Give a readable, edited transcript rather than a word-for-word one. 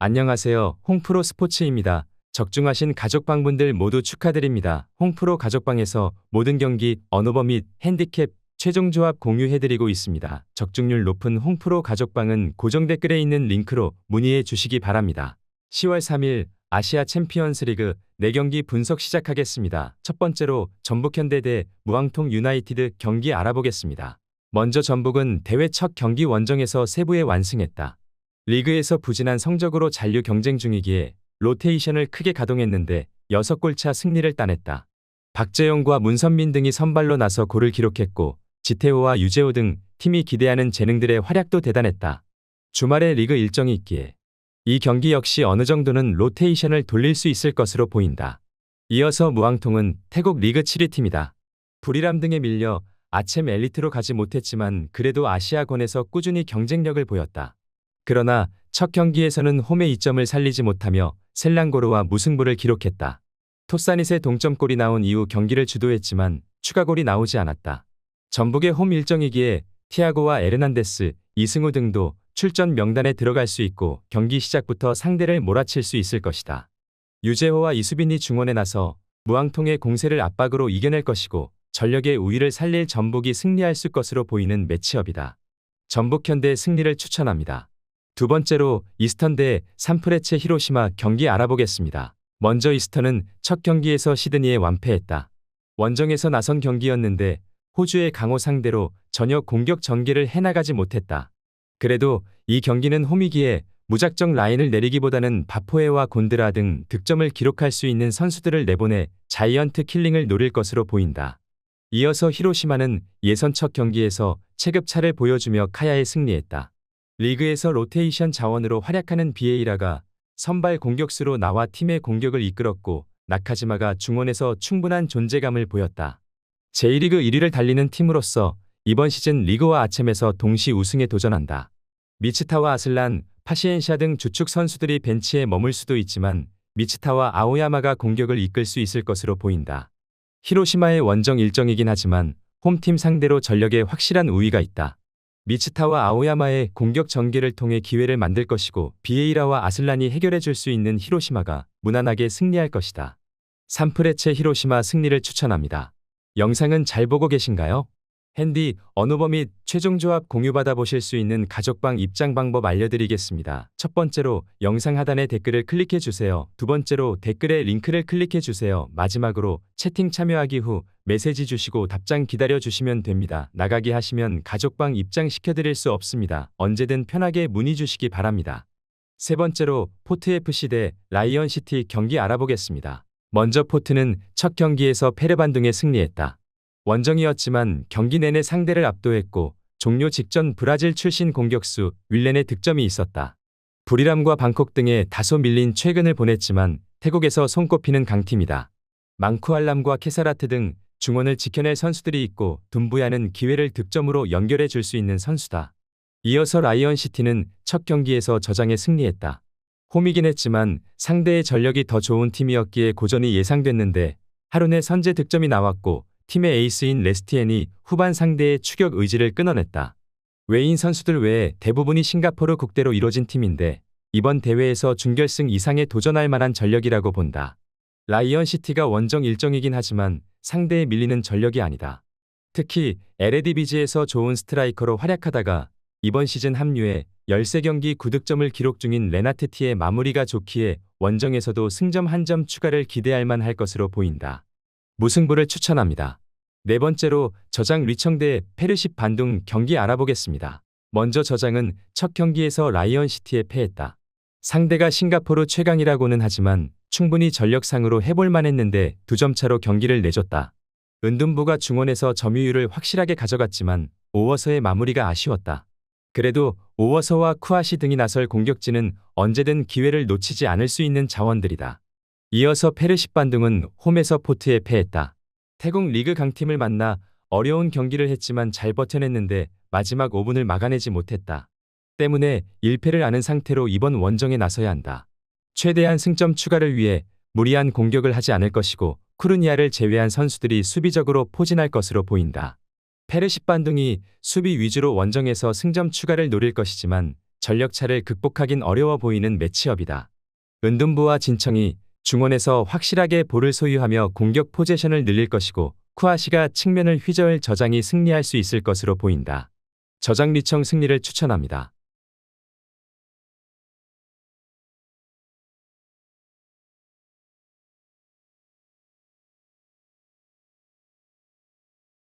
안녕하세요. 홍프로 스포츠입니다. 적중하신 가족방분들 모두 축하드립니다. 홍프로 가족방에서 모든 경기, 언오버 및 핸디캡, 최종 조합 공유해드리고 있습니다. 적중률 높은 홍프로 가족방은 고정 댓글에 있는 링크로 문의해 주시기 바랍니다. 10월 3일 아시아 챔피언스 리그 4경기 분석 시작하겠습니다. 첫 번째로 전북현대 대 무앙통 유나이티드 경기 알아보겠습니다. 먼저 전북은 대회 첫 경기 원정에서 세부에 완승했다. 리그에서 부진한 성적으로 잔류 경쟁 중이기에 로테이션을 크게 가동했는데 6골차 승리를 따냈다. 박재영과 문선민 등이 선발로 나서 골을 기록했고 지태호와 유재호 등 팀이 기대하는 재능들의 활약도 대단했다. 주말에 리그 일정이 있기에 이 경기 역시 어느 정도는 로테이션을 돌릴 수 있을 것으로 보인다. 이어서 무앙통은 태국 리그 7위 팀이다. 부리람 등에 밀려 아쳔 엘리트로 가지 못했지만 그래도 아시아권에서 꾸준히 경쟁력을 보였다. 그러나 첫 경기에서는 홈의 이점을 살리지 못하며 셀랑고르와 무승부를 기록했다. 토사닛의 동점골이 나온 이후 경기를 주도했지만 추가골이 나오지 않았다. 전북의 홈 일정이기에 티아고와 에르난데스, 이승우 등도 출전 명단에 들어갈 수 있고 경기 시작부터 상대를 몰아칠 수 있을 것이다. 유재호와 이수빈이 중원에 나서 무앙통의 공세를 압박으로 이겨낼 것이고 전력의 우위를 살릴 전북이 승리할 것으로 보이는 매치업이다. 전북현대의 승리를 추천합니다. 두 번째로 이스턴 대 산프레체 히로시마 경기 알아보겠습니다. 먼저 이스턴은 첫 경기에서 시드니에 완패했다. 원정에서 나선 경기였는데 호주의 강호 상대로 전혀 공격 전개를 해나가지 못했다. 그래도 이 경기는 홈이기에 무작정 라인을 내리기보다는 바포에와 곤드라 등 득점을 기록할 수 있는 선수들을 내보내 자이언트 킬링을 노릴 것으로 보인다. 이어서 히로시마는 예선 첫 경기에서 체급차를 보여주며 카야에 승리했다. 리그에서 로테이션 자원으로 활약하는 비에이라가 선발 공격수로 나와 팀의 공격을 이끌었고 나카지마가 중원에서 충분한 존재감을 보였다. J리그 1위를 달리는 팀으로서 이번 시즌 리그와 아쳔에서 동시 우승에 도전한다. 미츠타와 아슬란, 파시엔샤 등 주축 선수들이 벤치에 머물 수도 있지만 미츠타와 아오야마가 공격을 이끌 수 있을 것으로 보인다. 히로시마의 원정 일정이긴 하지만 홈팀 상대로 전력에 확실한 우위가 있다. 미츠타와 아오야마의 공격 전개를 통해 기회를 만들 것이고 비에이라와 아슬란이 해결해 줄 수 있는 히로시마가 무난하게 승리할 것이다. 산프레체 히로시마 승리를 추천합니다. 영상은 잘 보고 계신가요? 핸디, 언오버 및 최종 조합 공유받아 보실 수 있는 가족방 입장 방법 알려드리겠습니다. 첫 번째로 영상 하단에 댓글을 클릭해 주세요. 두 번째로 댓글에 링크를 클릭해 주세요. 마지막으로 채팅 참여하기 후 메시지 주시고 답장 기다려 주시면 됩니다. 나가기 하시면 가족방 입장시켜 드릴 수 없습니다. 언제든 편하게 문의 주시기 바랍니다. 세 번째로 포트FC 대 라이언시티 경기 알아보겠습니다. 먼저 포트는 첫 경기에서 페르반둥에 승리했다. 원정이었지만 경기 내내 상대를 압도했고 종료 직전 브라질 출신 공격수 윌렌의 득점이 있었다. 부리람과 방콕 등에 다소 밀린 최근을 보냈지만 태국에서 손꼽히는 강팀이다. 망쿠알람과 케사라트 등 중원을 지켜낼 선수들이 있고 둠부야는 기회를 득점으로 연결해 줄 수 있는 선수다. 이어서 라이언시티는 첫 경기에서 저장에 승리했다. 홈이긴 했지만 상대의 전력이 더 좋은 팀이었기에 고전이 예상됐는데 하룬의 선제 득점이 나왔고 팀의 에이스인 레스티엔이 후반 상대의 추격 의지를 끊어냈다. 외인 선수들 외에 대부분이 싱가포르 국대로 이뤄진 팀인데 이번 대회에서 준결승 이상에 도전할 만한 전력이라고 본다. 라이언시티가 원정 일정이긴 하지만 상대에 밀리는 전력이 아니다. 특히 LADBG에서 좋은 스트라이커로 활약하다가 이번 시즌 합류해 13경기 9득점을 기록 중인 레나트티의 마무리가 좋기에 원정에서도 승점 1점 추가를 기대할 만할 것으로 보인다. 무승부를 추천합니다. 네 번째로 저장 리청 대 페르십 반둥 경기 알아보겠습니다. 먼저 저장은 첫 경기에서 라이언시티에 패했다. 상대가 싱가포르 최강이라고는 하지만 충분히 전력상으로 해볼 만했는데 2점 차로 경기를 내줬다. 은둔부가 중원에서 점유율을 확실하게 가져갔지만 오워서의 마무리가 아쉬웠다. 그래도 오워서와 쿠아시 등이 나설 공격진은 언제든 기회를 놓치지 않을 수 있는 자원들이다. 이어서 페르십 반둥은 홈에서 포트에 패했다. 태국 리그 강팀을 만나 어려운 경기를 했지만 잘 버텨냈는데 마지막 5분을 막아내지 못했다. 때문에 1패를 안은 상태로 이번 원정에 나서야 한다. 최대한 승점 추가를 위해 무리한 공격을 하지 않을 것이고 쿠르니아를 제외한 선수들이 수비적으로 포진할 것으로 보인다. 페르십 반둥이 수비 위주로 원정에서 승점 추가를 노릴 것이지만 전력차를 극복하긴 어려워 보이는 매치업이다. 은둔부와 진청이 중원에서 확실하게 볼을 소유하며 공격 포지션을 늘릴 것이고 쿠아시가 측면을 휘저을 저장이 승리할 수 있을 것으로 보인다. 저장 리청 승리를 추천합니다.